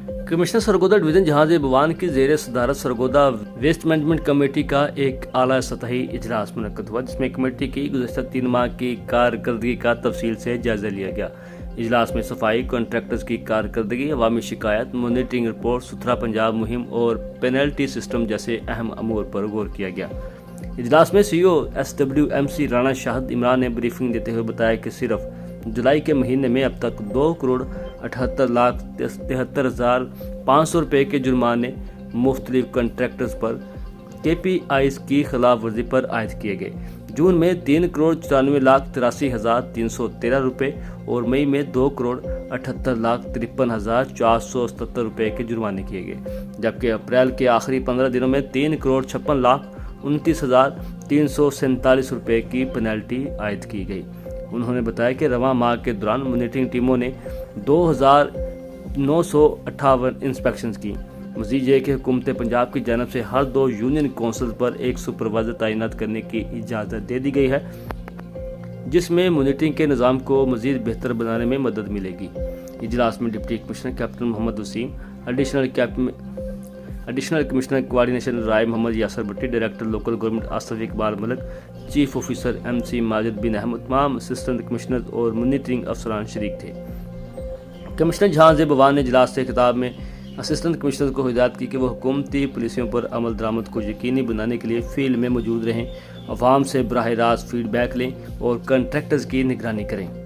Commissioner Sargodha division जहाज बवान की जेर सदारत सरगोदा वेस्ट मैनेजमेंट कमेटी का एक आला सतही इजलास मुनक्कद हुआ, जिसमें कमेटी की गुज़श्ता 3 माह की कारकर्दगी का तफसील से जायजा लिया गया। इजलास में सफाई कॉन्ट्रैक्टर्स की कारकर्दगी, अवामी शिकायत, मॉनिटरिंग रिपोर्ट, सुथरा पंजाब मुहिम और पेनल्टी सिस्टम जैसे अहम अमूर पर गौर किया गया। इजलास में CEO SWMC राणा शाहिद इमरान ने ब्रीफिंग देते हुए बताया कि सिर्फ जुलाई के महीने में अब तक 2,78,73,500 रुपये के जुर्माने मुख्तलिफ कॉन्ट्रैक्टर्स पर KPIs की खिलाफ वर्जी पर आयद किए गए। जून में 3,94,83,313 रुपये और मई में 2,78,53,477 रुपये के जुर्माने किए गए, जबकि अप्रैल के आखिरी 15 दिनों में 3,56,29,347 रुपये की पेनल्टी आयद की गई। उन्होंने बताया कि रवां माह के दौरान मॉनिटरिंग टीमों ने 2,958 इंस्पेक्शंस की। मज़ीद ये कि हुकूमत पंजाब की जानब से हर 2 यूनियन कौंसिल पर एक सुपरवाइजर तैनात करने की इजाज़त दे दी गई है, जिसमें मॉनिटरिंग के निज़ाम को मज़ीद बेहतर बनाने में मदद मिलेगी। इजलास में deputy commissioner captain Mohammad Waseem, additional commissioner coordination Rai Mohammad Yasir Bhatti, director local government Asif Iqbal Malik, chief officer MC Majid bin Ahmed, तमाम असिस्टेंट कमिश्नर और मॉनिटरिंग अफसरान शरीक थे। कमिश्नर जहां बवान ने इजलास से खिताब में असिस्टेंट कमिश्नर को हिदायत की कि वो हुकूमती पॉलिसियों पर अमल दरामद को यकीनी बनाने के लिए फील्ड में मौजूद रहें, अवाम से बराह रास्त फीडबैक लें और कॉन्ट्रैक्टर्स की निगरानी करें।